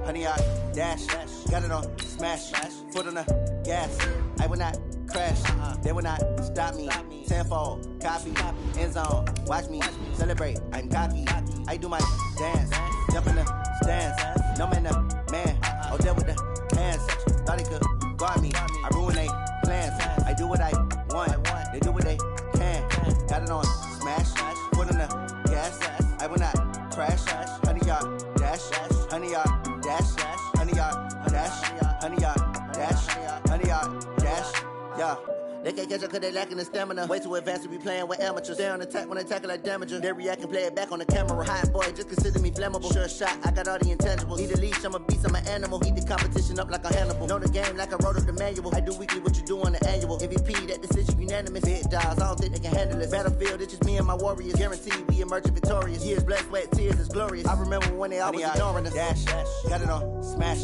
honey yard, dash, got it on, smash, foot on the gas. I will not crash, they will not stop me. Tenfold, copy, end zone, watch me celebrate. I'm cocky, I do my dance, jump in the stands. No man, the man, oh, there with the hands. Thought he could guard me, I ruin they plans. I do what I want, they do what they can. Got it on, smash, foot on the gas. I will not crash, honey yard, dash, honey yard, dash, honey yard, dash, honey yard, dash, honey yard, dash, yeah. They can't catch up cause they lacking the stamina. Way too advanced to be playing with amateurs. Stay on attack when I tackle like damager. They react and play it back on the camera. Hot boy, just consider me flammable. Sure shot, I got all the intangibles. Need a leash, I'm a beast, I'm an animal. Heat the competition up like a Hannibal. Know the game like I wrote up the manual. I do weekly what you do on the annual. MVP, that decision unanimous. Big dogs, I don't think they can handle it. Battlefield, it's just me and my warriors. Guaranteed we emerge victorious. Years, blood, sweat, tears, it's glorious. I remember when they always ignoring us. Dash, got it on, smash,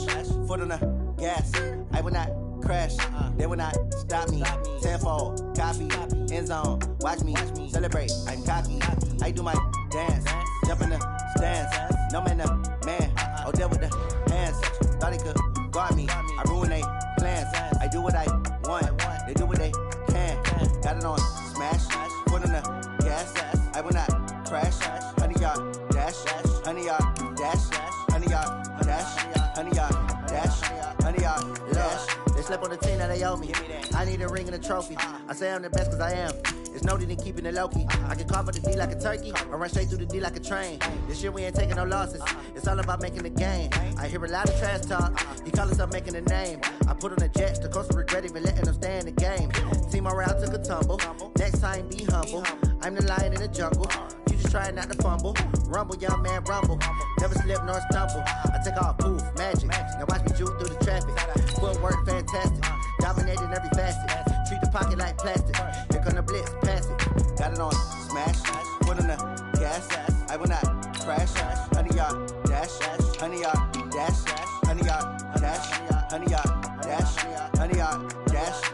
foot on the gas. I will not crash, they will not stop me. Tenfold, copy, end zone, watch me celebrate. I'm cocky, I do my dance, jump in the stands. No man, the man, oh, there with the hands. Thought he could guard me, I ruin they plans. I do what I want, they do what they can. Got it on, smash, foot on the gas. I will not crash, honey yard, dash, honey yard, dash, honey yard, dash, honey yard, dash, honey yard, dash. They slept on the team that they owe me. I need a ring and a trophy. I say I'm the best cause I am. It's no need in keeping it low-key. I can carve up the D like a turkey or run straight through the D like a train. This year we ain't taking no losses. It's all about making the game. I hear a lot of trash talk. He call himself making a name. I put on the jets. The coach will regret even letting them stay in the game. Team morale took a tumble. Next time be humble. I'm the lion in the jungle. You just trying not to fumble. Rumble, young man, rumble. Never slip nor stumble. I take off, poof, magic. Now watch me juke through the traffic. Footwork fantastic. Dominating every facet. Treat the pocket like plastic. Here come the blitz, pass it. Got it on, smash. Foot on the gas. I will not crash. Honey yard, dash. Honey yard, dash. Honey yard, dash. Honey yard, dash. Honey yard, dash.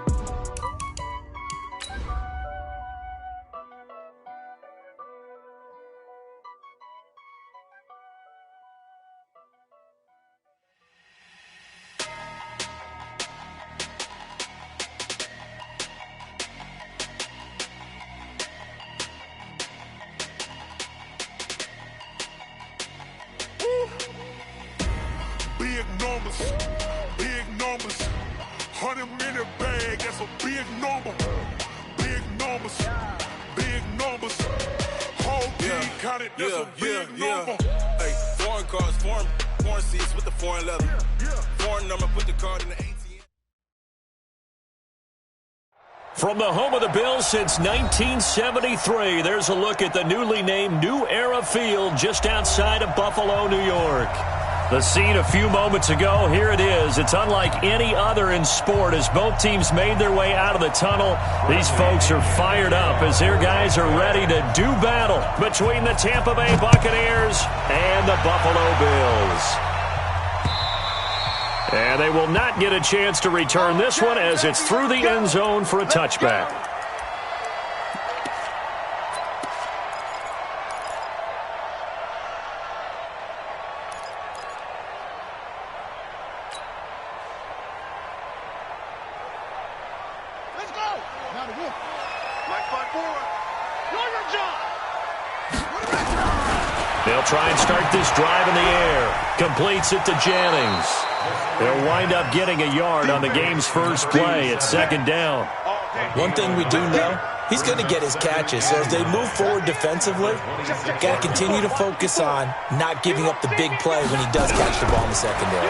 Big numbers, 100-minute bag, that's a big number. Big numbers, whole team counted, that's a big number. Hey, foreign cars, foreign seats with the foreign leather. Foreign number, put the card in the ATM. From the home of the Bills since 1973, there's a look at the newly named New Era Field just outside of Buffalo, New York. The scene a few moments ago, here it is. It's unlike any other in sport as both teams made their way out of the tunnel. These folks are fired up as their guys are ready to do battle between the Tampa Bay Buccaneers and the Buffalo Bills. And they will not get a chance to return this one as it's through the end zone for a touchback. They'll try and start this drive in the air. Completes it to Jennings. They'll wind up getting a yard on the game's first play. It's second down. One thing we do know, he's going to get his catches. So as they move forward defensively, got to continue to focus on not giving up the big play when he does catch the ball in the secondary.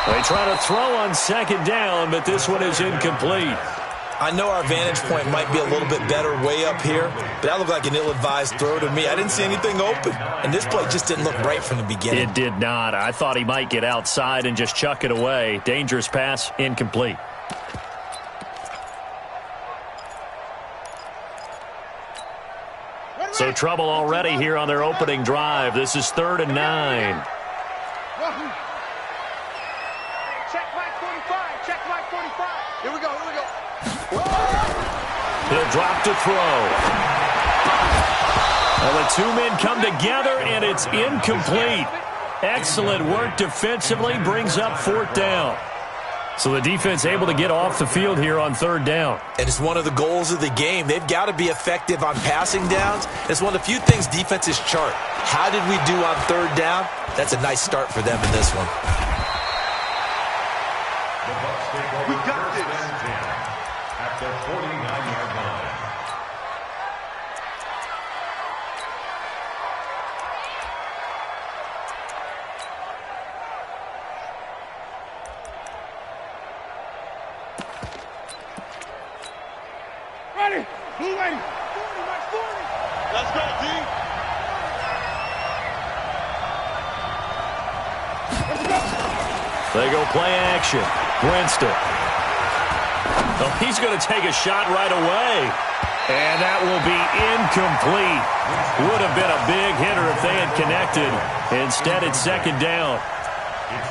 They try to throw on second down, but this one is incomplete. I know our vantage point might be a little bit better way up here, but that looked like an ill-advised throw to me. I didn't see anything open, and this play just didn't look right from the beginning. It did not. I thought he might get outside and just chuck it away. Dangerous pass, incomplete. So trouble already here on their opening drive. This is 3rd and 9. Here we go. He'll drop to throw. Well, the two men come together, and it's incomplete. Excellent work defensively, brings up 4th down. So the defense able to get off the field here on 3rd down. And it's one of the goals of the game. They've got to be effective on passing downs. It's one of the few things defenses chart. How did we do on 3rd down? That's a nice start for them in this one. We got this. At the 49-yard line. Ready. Blue lady. 40, Mike, 40. Let's go, D. Let's go. They go play action. Winston. Oh, he's going to take a shot right away. And that will be incomplete. Would have been a big hitter if they had connected. Instead, it's 2nd down.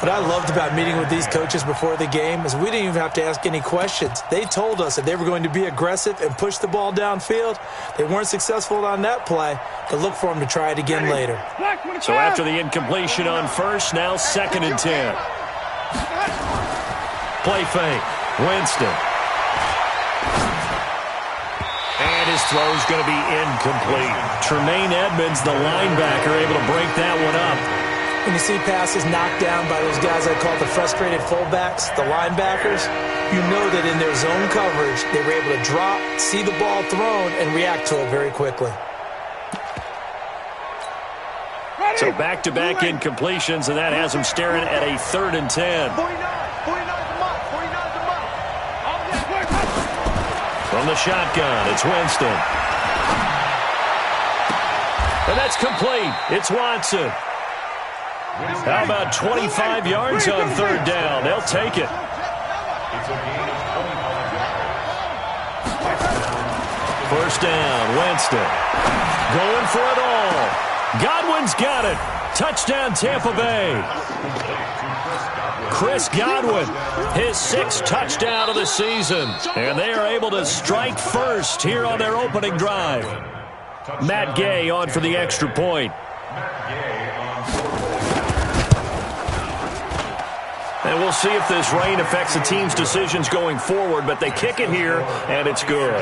What I loved about meeting with these coaches before the game is we didn't even have to ask any questions. They told us that they were going to be aggressive and push the ball downfield. They weren't successful on that play, but look for them to try it again later. So after the incompletion on 1st, now 2nd and 10. Play fake. Winston. And his throw's going to be incomplete. Tremaine Edmonds, the linebacker, able to break that one up. When you see passes knocked down by those guys I call the frustrated fullbacks, the linebackers, you know that in their zone coverage, they were able to drop, see the ball thrown, and react to it very quickly. So back-to-back incompletions, and that has them staring at a 3rd and 10. 49 is the mark. 49 is the mark. From the shotgun, it's Winston. And that's complete. It's Watson. How about 25 yards on 3rd down? They'll take it. It's a gain of 25 yards. 1st down, Winston. Going for it all. Godwin's got it. Touchdown, Tampa Bay. Chris Godwin, his 6th touchdown of the season. And they are able to strike first here on their opening drive. Matt Gay on for the extra point. And we'll see if this rain affects the team's decisions going forward, but they kick it here, and it's good.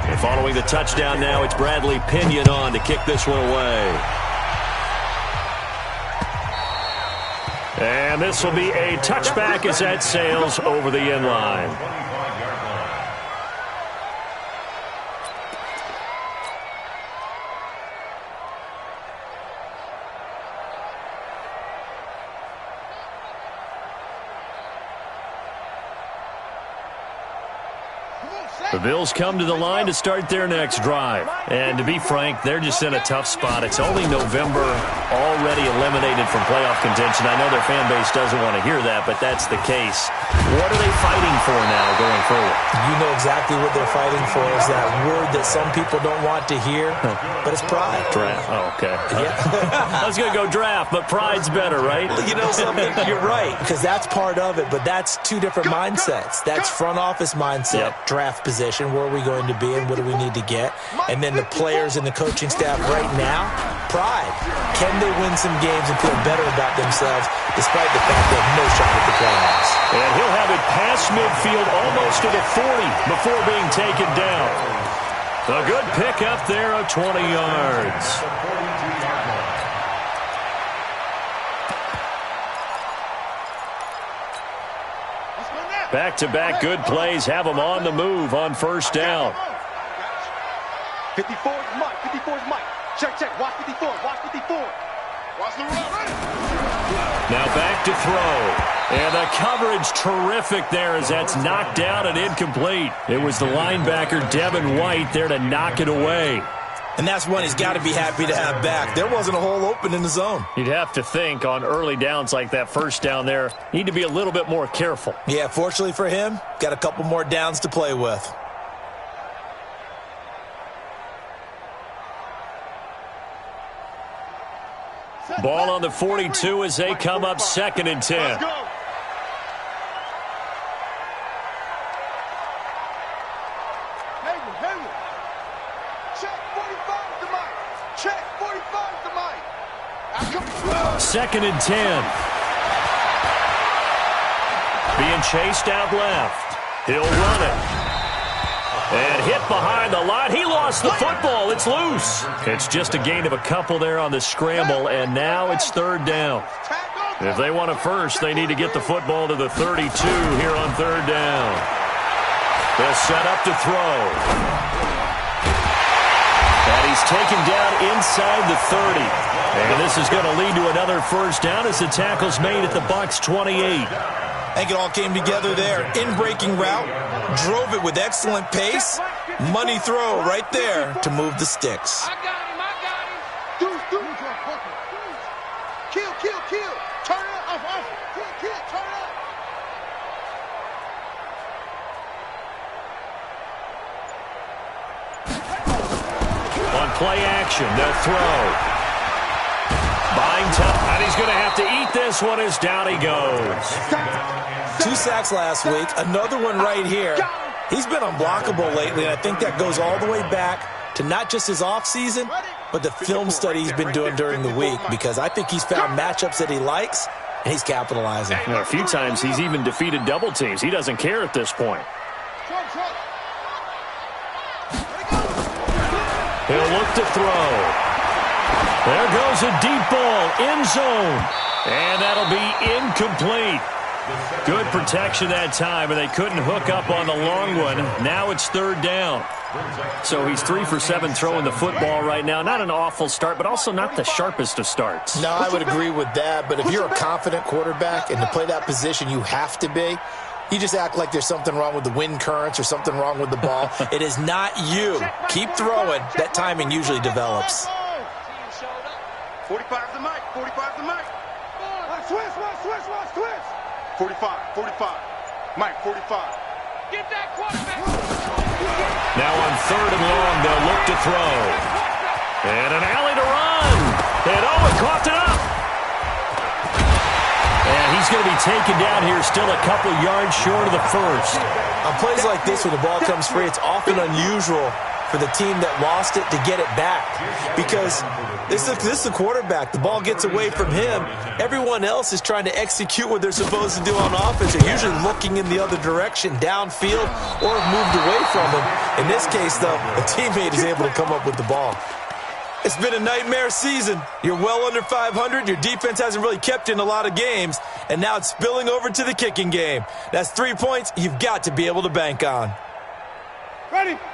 And following the touchdown now, it's Bradley Pinion on to kick this one away. And this will be a touchback as that sails over the end line. The Bills come to the line to start their next drive. And to be frank, they're just in a tough spot. It's only November, already eliminated from playoff contention. I know their fan base doesn't want to hear that, but that's the case. What are they fighting for now going forward? You know exactly what they're fighting for is that word that some people don't want to hear, but it's pride. Draft. Oh, okay. Yeah. I was going to go draft, but pride's better, right? You know something? You're right, because that's part of it, but that's two different mindsets. That's front office mindset, draft position, where are we going to be and what do we need to get? And then the players and the coaching staff right now, pride. Can they win some games and feel better about themselves despite the fact they have no shot at the playoffs? And he'll have it past midfield almost to the 40 before being taken down. A good pickup there of 20 yards. Back-to-back good plays have them on the move on 1st down. 54 is Mike. 54 is Mike. Check. Watch 54. Watch 54. Watch the run. Ready. Now back to throw. And the coverage terrific there as that's knocked down and incomplete. It was the linebacker, Devin White, there to knock it away. And that's one he's got to be happy to have back. There wasn't a hole open in the zone. You'd have to think on early downs like that 1st down there, need to be a little bit more careful. Yeah, fortunately for him, got a couple more downs to play with. Ball on the 42 as they come up 2nd and 10. Let's go. 2nd and 10. Being chased out left. He'll run it. And hit behind the line. He lost the football. It's loose. It's just a gain of a couple there on the scramble, and now it's 3rd down. If they want a first, they need to get the football to the 32 here on 3rd down. They'll set up to throw. And he's taken down inside the 30. And this is going to lead to another first down as the tackle's made at the Bucs 28. I think it all came together there. In-breaking route, drove it with excellent pace. Money throw right there to move the sticks. I got him. Do. Kill. Turn it off. Kill, turn it up. On play action, they'll throw. Buying time, and he's going to have to eat this one as down he goes. 2 sacks last week, another one right here. He's been unblockable lately, and I think that goes all the way back to not just his offseason, but the film study he's been doing during the week, because I think he's found matchups that he likes, and he's capitalizing. You know, a few times he's even defeated double teams. He doesn't care at this point. He'll look to throw. There goes a deep ball, end zone, and that'll be incomplete. Good protection that time, and they couldn't hook up on the long one. Now it's 3rd down. So he's 3 for 7 throwing the football right now. Not an awful start, but also not the sharpest of starts. No, I would agree with that, but if you're a confident quarterback and to play that position you have to be, you just act like there's something wrong with the wind currents or something wrong with the ball. It is not you. Keep throwing. That timing usually develops. 45 the mic. Switch. 45. Mike, 45. Get that quarterback. Now on 3rd and long, they'll look to throw. And an alley to run. And Owen coughed it up. And he's going to be taken down here, still a couple yards short of the first. On plays like this where the ball comes free, it's often unusual for the team that lost it to get it back, because this is the quarterback. The ball gets away from him. Everyone else is trying to execute what they're supposed to do on offense. They're usually looking in the other direction, downfield, or have moved away from him. In this case, though, a teammate is able to come up with the ball. It's been a nightmare season. You're well under 500. Your defense hasn't really kept you in a lot of games, and now it's spilling over to the kicking game. That's 3 points you've got to be able to bank on.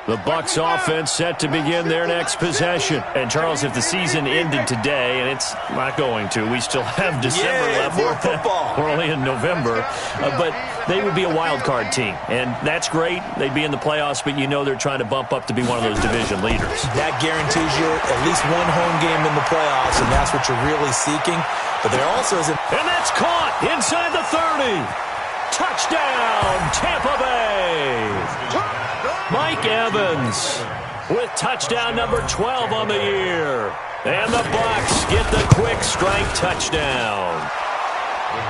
The Bucs offense set to begin their next possession. And, Charles, if the season ended today, and it's not going to, we still have December left. More football. We're only in November. But they would be a wild card team. And that's great. They'd be in the playoffs, but you know they're trying to bump up to be one of those division leaders. That guarantees you at least one home game in the playoffs, and that's what you're really seeking. But there also is And that's caught inside the 30. Touchdown, Tampa Bay. Mike Evans with touchdown number 12 on the year. And the Bucs get the quick strike touchdown.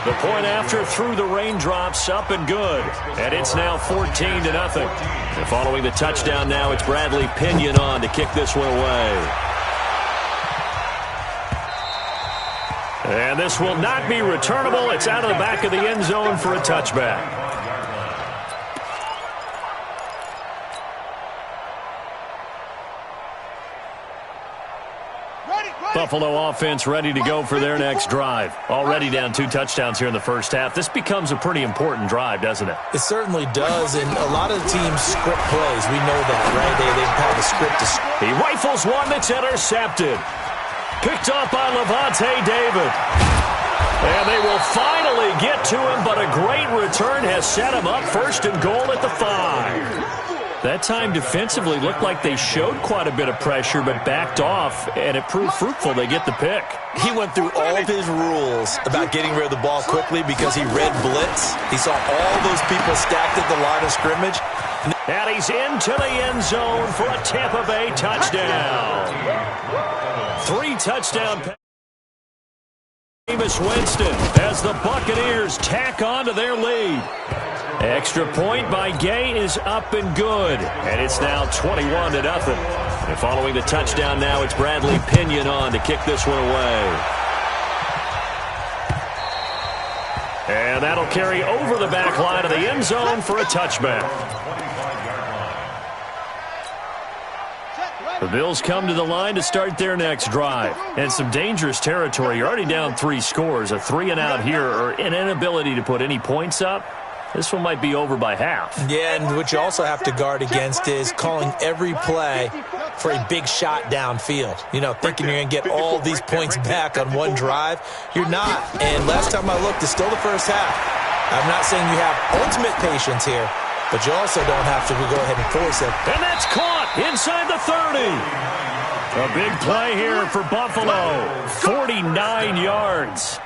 The point after through the raindrops, up and good. And it's now 14-0. And following the touchdown now, it's Bradley Pinion on to kick this one away. And this will not be returnable. It's out of the back of the end zone for a touchback. Buffalo offense ready to go for their next drive. Already down 2 touchdowns here in the first half. This becomes a pretty important drive, doesn't it? It certainly does, and a lot of teams script plays. We know that, right? They have a script to... He rifles one that's intercepted. Picked off by Levante David. And they will finally get to him, but a great return has set him up 1st and goal at the 5. That time defensively looked like they showed quite a bit of pressure, but backed off, and it proved fruitful. They get the pick. He went through all of his rules about getting rid of the ball quickly because he read blitz. He saw all those people stacked at the line of scrimmage. And he's into the end zone for a Tampa Bay touchdown. 3 touchdown passes. Jameis Winston as the Buccaneers tack on to their lead. Extra point by Gay is up and good. And it's now 21-0. And following the touchdown now, it's Bradley Pinion on to kick this one away. And that'll carry over the back line of the end zone for a touchback. The Bills come to the line to start their next drive. And some dangerous territory. You're already down 3 scores. A 3-and-out here, or an inability to put any points up. This one might be over by half. Yeah, and what you also have to guard against is calling every play for a big shot downfield. You know, thinking you're going to get all these points back on one drive. You're not. And last time I looked, it's still the first half. I'm not saying you have ultimate patience here, but you also don't have to go ahead and force it. And that's caught inside the 30. A big play here for Buffalo. 49 yards.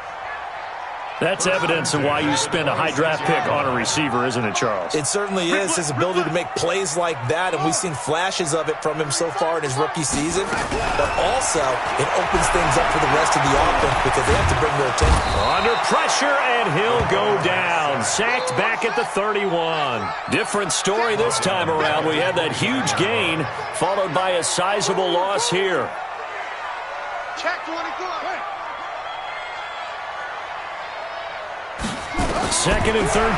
That's evidence of why you spend a high draft pick on a receiver, isn't it, Charles? It certainly is. His ability to make plays like that, and we've seen flashes of it from him so far in his rookie season. But also, it opens things up for the rest of the offense because they have to bring their attention. Under pressure, and he'll go down. Sacked back at the 31. Different story this time around. We had that huge gain, followed by a sizable loss here. Check 24. Second and 13.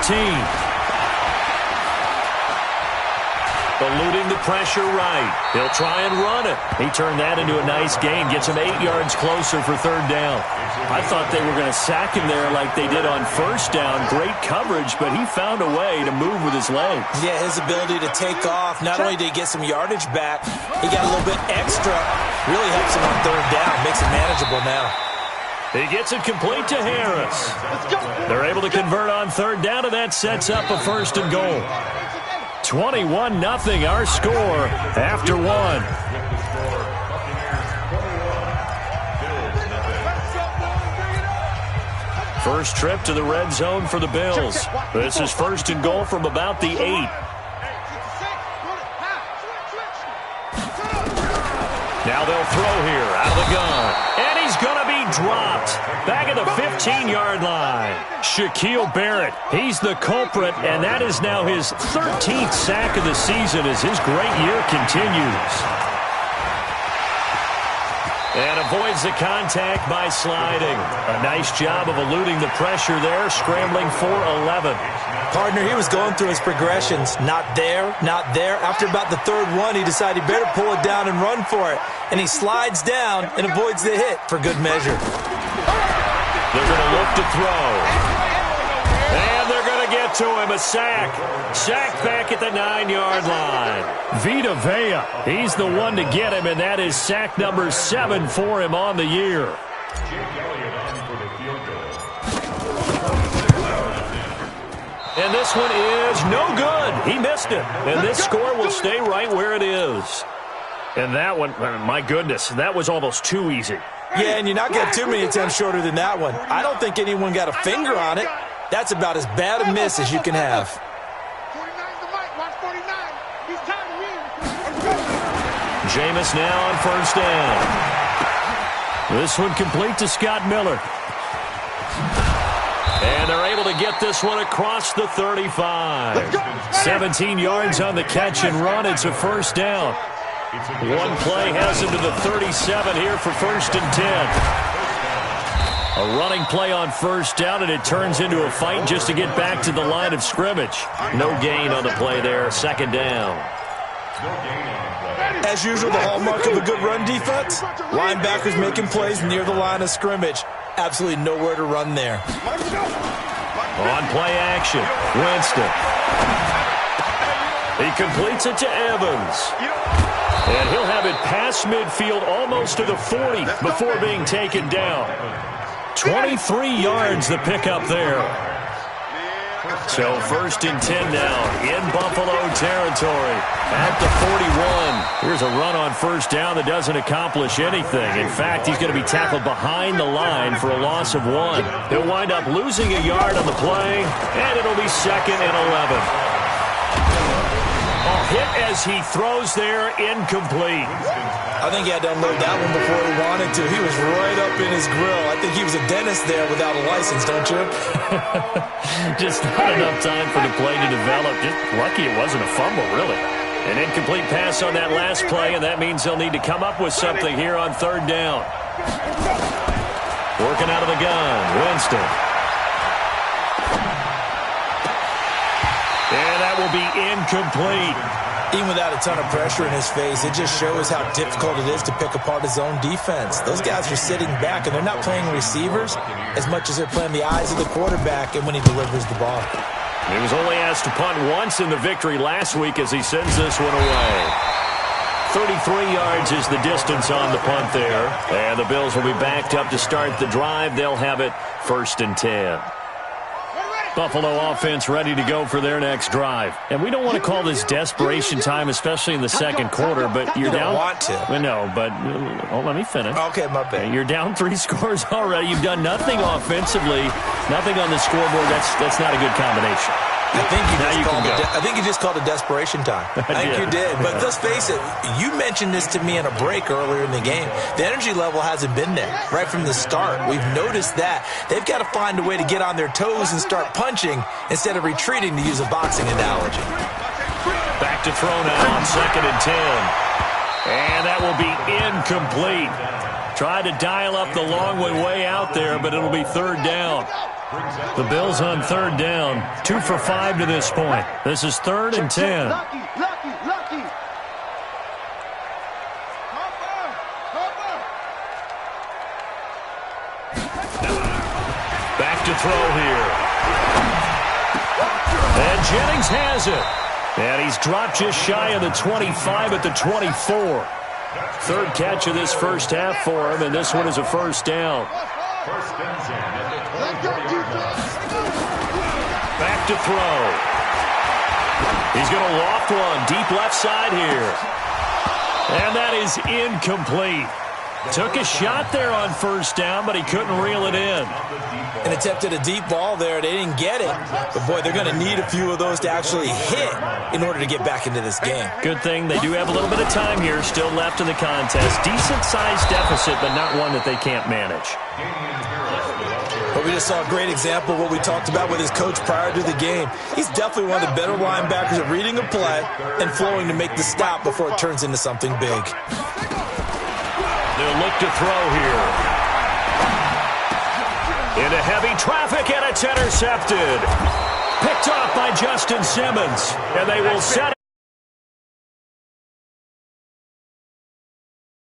Eluding the pressure right. He'll try and run it. He turned that into a nice gain. Gets him 8 yards closer for third down. I thought they were going to sack him there like they did on first down. Great coverage, but he found a way to move with his legs. Yeah, his ability to take off. Not only did he get some yardage back, he got a little bit extra. Really helps him on third down. Makes it manageable now. He gets it complete to Harris. They're able to convert on third down, and that sets up a first and goal. 21-0 our score after one. First trip to the red zone for the Bills. This is first and goal from about the 8. Now they'll throw here out of the gun. And he's going to be dropped back at the 15-yard line. Shaquille Barrett, he's the culprit, and that is now his 13th sack of the season as his great year continues. And avoids the contact by sliding. A nice job of eluding the pressure there, scrambling for 11. Partner, he was going through his progressions. Not there, not there. After about the third one, he decided he better pull it down and run for it. And he slides down and avoids the hit for good measure. They're going to look to throw. And they're going to get to him. A sack. Sacked back at the 9-yard line. Vita Vea, he's the one to get him, and that is sack number 7 for him on the year. And this one is no good. He missed it. And this score will stay right where it is. And that one, my goodness, that was almost too easy. Yeah, and you're not getting too many attempts shorter than that one. I don't think anyone got a finger on it. That's about as bad a miss as you can have. 49's the mic. Watch 49. He's time to win. Jameis now on first down. This one complete to Scott Miller. And they're able to get this one across the 35. 17 yards on the catch and run. It's a first down. One play has him to the 37 here for first and 10. A running play on first down, and it turns into a fight just to get back to the line of scrimmage. No gain on the play there. Second down. As usual, the hallmark of a good run defense, linebackers making plays near the line of scrimmage. Absolutely nowhere to run there. On play action, Winston. He completes it to Evans. And he'll have it past midfield almost to the 40 before being taken down. 23 yards the pickup there. So first and 10 now in Buffalo territory at the 41. Here's a run on first down that doesn't accomplish anything. In fact, he's going to be tackled behind the line for a loss of 1. He'll wind up losing a yard on the play, and it'll be second and 11. A hit as he throws there, incomplete. I think he had to unload that one before he wanted to. He was right up in his grill. I think he was a dentist there without a license, don't you? Just not enough time for the play to develop. Just lucky it wasn't a fumble, really. An incomplete pass on that last play, and that means they'll need to come up with something here on third down. Working out of the gun, Winston. will be incomplete. Even without a ton of pressure in his face, it just shows how difficult it is to pick apart his own defense. Those guys are sitting back, and they're not playing receivers as much as they're playing the eyes of the quarterback and when he delivers the ball. He was only asked to punt once in the victory last week as he sends this one away. 33 yards is the distance on the punt there. And the Bills will be backed up to start the drive. They'll have it 1st and 10. Buffalo offense ready to go for their next drive. And we don't want to call this desperation time, especially in the second quarter, but you're down. You don't want to. Well, no, but let me finish. Okay, my bad. You're down 3 scores already. You've done nothing offensively, nothing on the scoreboard. That's not a good combination. I think you just called it desperation time. I think you did. But let's face it, you mentioned this to me in a break earlier in the game. The energy level hasn't been there right from the start. We've noticed that. They've got to find a way to get on their toes and start punching instead of retreating, to use a boxing analogy. Back to throw now on 2nd and 10. And that will be incomplete. Tried to dial up the long one way out there, but it'll be 3rd down. The Bills on 3rd down, 2 for 5 to this point. This is 3rd and 10. Back to throw here. And Jennings has it. And he's dropped just shy of the 25 at the 24. 3rd catch of this first half for him, and this one is a 1st down. 1st and 10 at the 20-40 yard line. Back to throw. He's going to loft one deep left side here. And that is incomplete. Took a shot there on 1st down, but he couldn't reel it in. And attempted a deep ball there. They didn't get it. But, boy, they're going to need a few of those to actually hit in order to get back into this game. Good thing they do have a little bit of time here still left in the contest. Decent-sized deficit, but not one that they can't manage. But we just saw a great example of what we talked about with his coach prior to the game. He's definitely one of the better linebackers at reading a play and flowing to make the stop before it turns into something big. They'll look to throw here. Into heavy traffic, and it's intercepted. Picked off by Justin Simmons. And they will set it.